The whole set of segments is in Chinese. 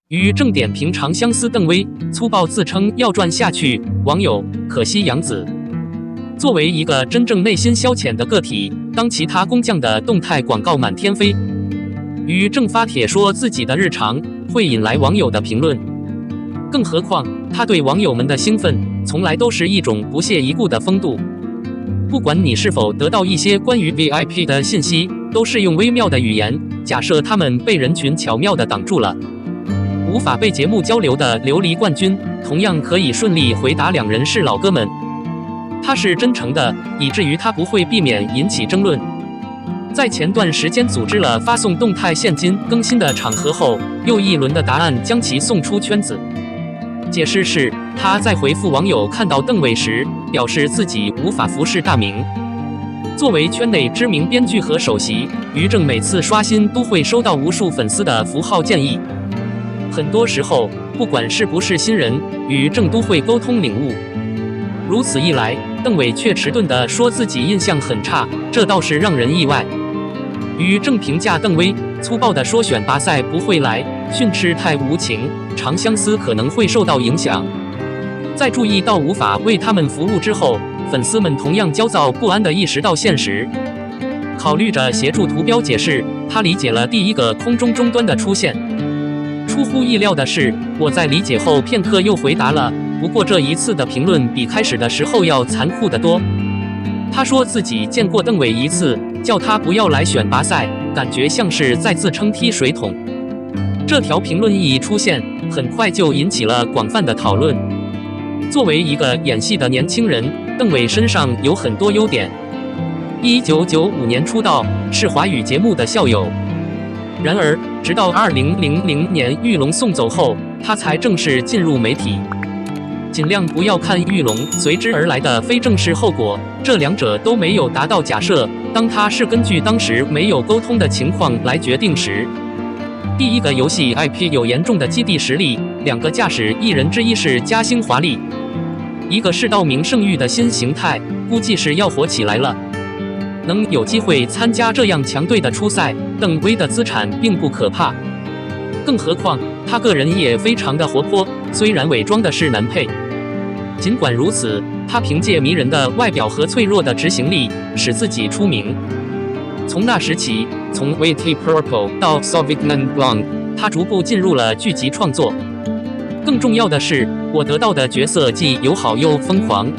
与正点评长相思邓威粗暴自称要赚下去，网友可惜杨紫。作为一个真正内心消遣的个体，当其他工匠的动态广告满天飞，与正发帖说自己的日常，会引来网友的评论。更何况他对网友们的兴奋，从来都是一种不屑一顾的风度。不管你是否得到一些关于 VIP 的信息，都是用微妙的语言，假设他们被人群巧妙地挡住了。无法被节目交流的琉璃冠军，同样可以顺利回答两人是老哥们。他是真诚的，以至于他不会避免引起争论。在前段时间组织了发送动态现金更新的场合后，又一轮的答案将其送出圈子。解释是他在回复网友看到邓伟时，表示自己无法服侍大名。作为圈内知名编剧和首席，于正每次刷新都会收到无数粉丝的符号建议。很多时候，不管是不是新人，与正都会沟通领悟。如此一来，邓伟却迟钝地说自己印象很差，这倒是让人意外。与正评价邓威粗暴地说选拔赛不会来，训斥太无情，长相思可能会受到影响。在注意到无法为他们服务之后，粉丝们同样焦躁不安地意识到现实。考虑着协助图标解释，他理解了第一个空中终端的出现。出乎意料的是，我在理解后片刻又回答了，不过这一次的评论比开始的时候要残酷得多。他说自己见过邓伟一次，叫他不要来选拔赛，感觉像是在自称踢水桶。这条评论一出现，很快就引起了广泛的讨论。作为一个演戏的年轻人，邓伟身上有很多优点。1995年出道，是华语节目的校友。然而，直到2000年玉龙送走后，他才正式进入媒体。尽量不要看玉龙随之而来的非正式后果，这两者都没有达到假设。当他是根据当时没有沟通的情况来决定时，第一个游戏 IP 有严重的基地实力，两个驾驶艺人之一是嘉兴华丽，一个是道明圣域的新形态，估计是要火起来了。能有机会参加这样强队的初赛，邓威的资产并不可怕。更何况他个人也非常的活泼，虽然伪装的是男配。尽管如此，他凭借迷人的外表和脆弱的执行力，使自己出名。从那时起，从 Waiting Purple 到 Sauvignon Blanc， 他逐步进入了剧集创作。更重要的是，我得到的角色既友好又疯狂。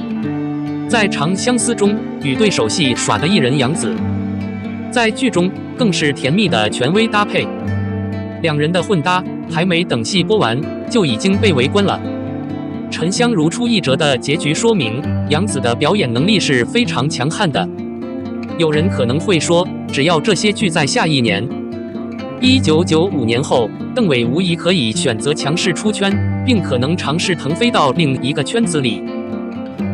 在《长相思》中，与对手戏耍的艺人杨紫，在剧中更是甜蜜的权威搭配。两人的混搭还没等戏播完，就已经被围观了。沉香如出一辙的结局说明，杨紫的表演能力是非常强悍的。有人可能会说，只要这些剧在下一年，1995年后，邓伟无疑可以选择强势出圈，并可能尝试腾飞到另一个圈子里。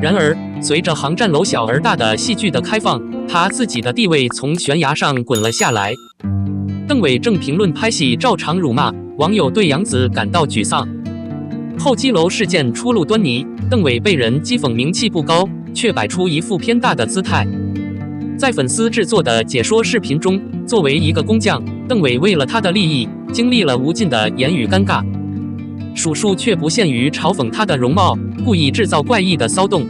然而，随着航站楼小而大的戏剧的开放，他自己的地位从悬崖上滚了下来。邓伟正评论拍戏照常辱骂，网友对杨紫感到沮丧。候机楼事件初露端倪，邓伟被人讥讽名气不高，却摆出一副偏大的姿态。在粉丝制作的解说视频中，作为一个工匠，邓伟为了他的利益，经历了无尽的言语尴尬。数数却不限于嘲讽他的容貌，故意制造怪异的骚动。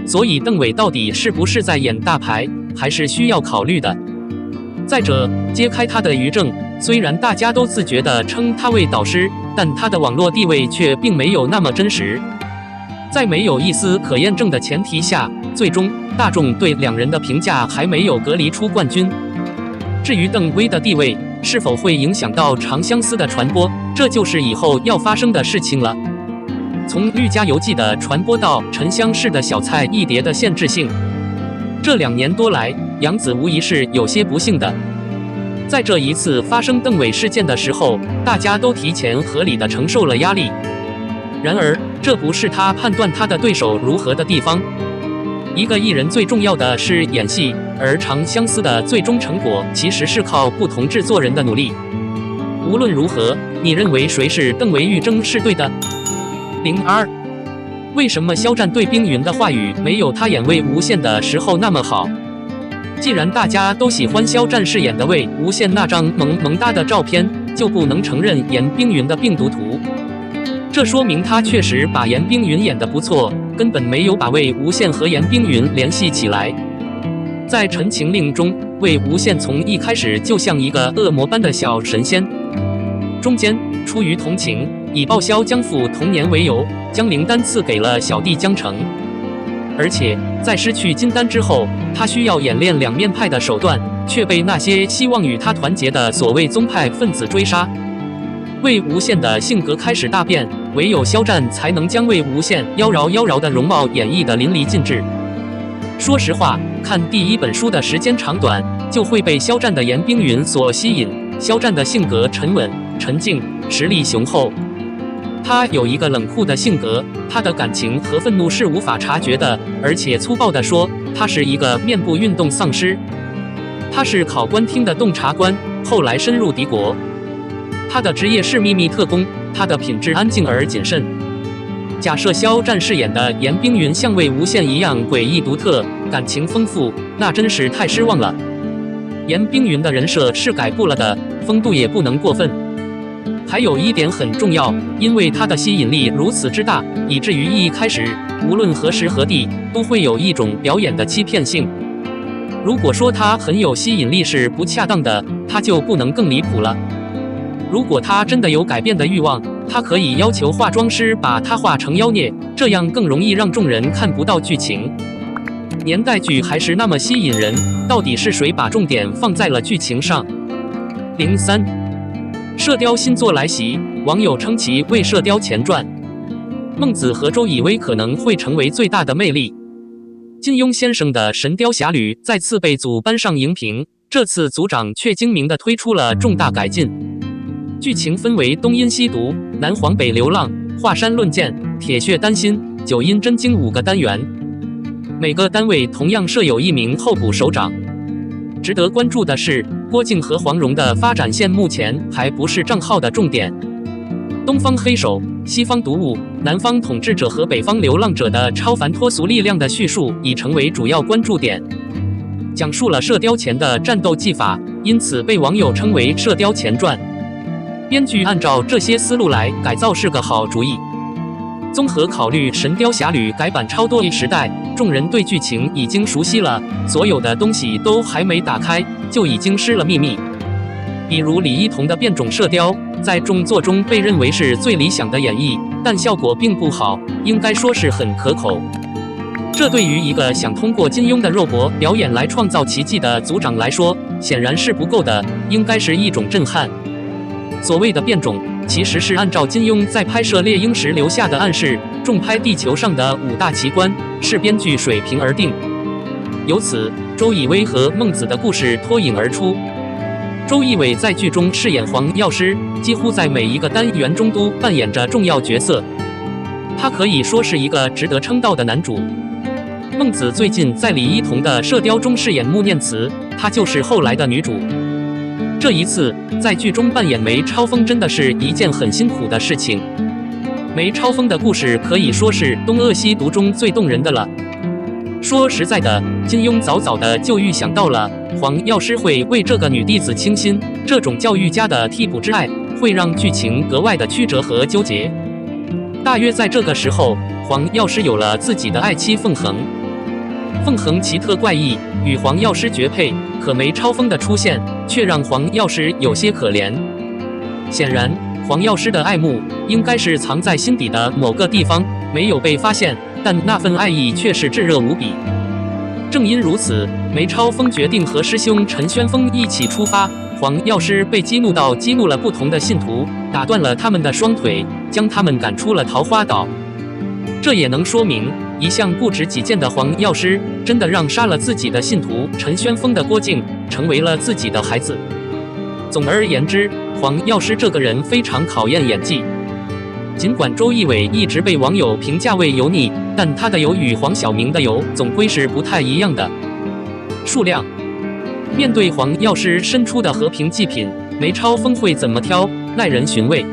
所以邓伟到底是不是在演大牌，还是需要考虑的。再者，揭开他的于正，虽然大家都自觉地称他为导师，但他的网络地位却并没有那么真实。在没有一丝可验证的前提下，最终大众对两人的评价还没有隔离出冠军。至于邓威的地位是否会影响到长相思的传播，这就是以后要发生的事情了。从《绿家游记》的传播到沉香式的小菜一碟的限制性，这2年多来，杨紫无疑是有些不幸的。在这一次发生邓伟事件的时候，大家都提前合理的承受了压力。然而，这不是他判断他的对手如何的地方。一个艺人最重要的是演戏，而长相思的最终成果其实是靠不同制作人的努力。无论如何，你认为谁是邓伟玉争是对的？02为什么肖战对冰云的话语没有他演魏无羡的时候那么好？既然大家都喜欢肖战饰演的魏无羡那张萌萌哒的照片，就不能承认严冰云的病毒图。这说明他确实把严冰云演得不错，根本没有把魏无羡和严冰云联系起来。在《陈情令》中，魏无羡从一开始就像一个恶魔般的小神仙，中间出于同情，以报萧江父童年为由，将灵丹赐给了小弟江澄。而且在失去金丹之后，他需要演练两面派的手段，却被那些希望与他团结的所谓宗派分子追杀。魏无羡的性格开始大变，唯有肖战才能将魏无羡妖娆的容貌演绎得淋漓尽致。说实话，看第一本书的时间长短，就会被肖战的严冰云所吸引。肖战的性格沉稳、沉静，实力雄厚。他有一个冷酷的性格，他的感情和愤怒是无法察觉的，而且粗暴地说，他是一个面部运动丧尸。他是考官厅的洞察官，后来深入敌国。他的职业是秘密特工，他的品质安静而谨慎。假设肖战饰演的严冰云像魏无羡一样诡异独特、感情丰富，那真是太失望了。严冰云的人设是改不了的，风度也不能过分。还有一点很重要，因为他的吸引力如此之大，以至于一开始无论何时何地都会有一种表演的欺骗性。如果说他很有吸引力是不恰当的，他就不能更离谱了。如果他真的有改变的欲望，他可以要求化妆师把他画成妖孽，这样更容易让众人看不到剧情。年代剧还是那么吸引人，到底是谁把重点放在了剧情上？03射雕新作来袭，网友称其为《射雕前传》。孟子和周以威可能会成为最大的魅力。金庸先生的《神雕侠侣》再次被组搬上荧屏，这次组长却精明地推出了重大改进。剧情分为东阴西毒、南黄北流浪、华山论剑、铁血丹心、九阴真经5个单元，每个单位同样设有一名候补首长。值得关注的是，郭靖和黄蓉的发展线目前还不是账号的重点。东方黑手、西方毒物、南方统治者和北方流浪者的超凡脱俗力量的叙述已成为主要关注点，讲述了射雕前的战斗技法，因此被网友称为《射雕前传》。编剧按照这些思路来改造是个好主意。综合考虑《神雕侠侣》改版超多一时代，众人对剧情已经熟悉了，所有的东西都还没打开，就已经失了秘密。比如李一桐的变种射雕，在众作中被认为是最理想的演绎，但效果并不好，应该说是很可口。这对于一个想通过金庸的肉搏表演来创造奇迹的组长来说，显然是不够的，应该是一种震撼。所谓的变种，其实是按照金庸在拍摄猎鹰时留下的暗示，重拍地球上的5大奇观，是编剧水平而定。由此，周以威和孟子的故事脱颖而出。周一围在剧中饰演黄药师，几乎在每一个单元中都扮演着重要角色。他可以说是一个值得称道的男主。孟子最近在李一桐的《射雕》中饰演穆念慈，她就是后来的女主。这一次在剧中扮演梅超风真的是一件很辛苦的事情。梅超风的故事可以说是东恶西毒中最动人的了。说实在的，金庸早的就预想到了黄药师会为这个女弟子倾心，这种教育家的替补之爱会让剧情格外的曲折和纠结。大约在这个时候，黄药师有了自己的爱妻凤衡。凤衡奇特怪异，与黄药师绝配，可梅超风的出现却让黄药师有些可怜。显然，黄药师的爱慕应该是藏在心底的某个地方，没有被发现，但那份爱意却是炙热无比。正因如此，梅超风决定和师兄陈玄风一起出发。黄药师被激怒到激怒了不同的信徒，打断了他们的双腿，将他们赶出了桃花岛。这也能说明，一向固执己见的黄药师真的让杀了自己的信徒陈玄风的郭靖成为了自己的孩子。总而言之，黄药师这个人非常考验演技。尽管周一围一直被网友评价为油腻，但他的油与黄晓明的油总归是不太一样的。数量，面对黄药师伸出的和平祭品，梅超风会怎么挑？耐人寻味。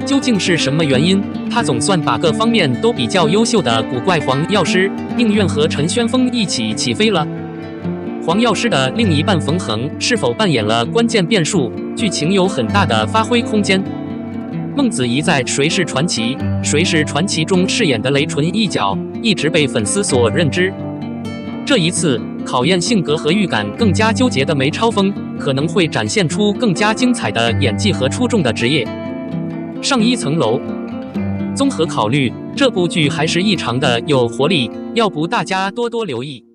究竟是什么原因？他总算把各方面都比较优秀的古怪黄药师宁愿和陈玄风一起起飞了。黄药师的另一半冯恒是否扮演了关键变数，剧情有很大的发挥空间。孟子怡在《谁是传奇》中饰演的雷纯一角，一直被粉丝所认知。这一次，考验性格和预感更加纠结的梅超风，可能会展现出更加精彩的演技和出众的职业。上一层楼。综合考虑，这部剧还是异常的有活力，要不大家多多留意。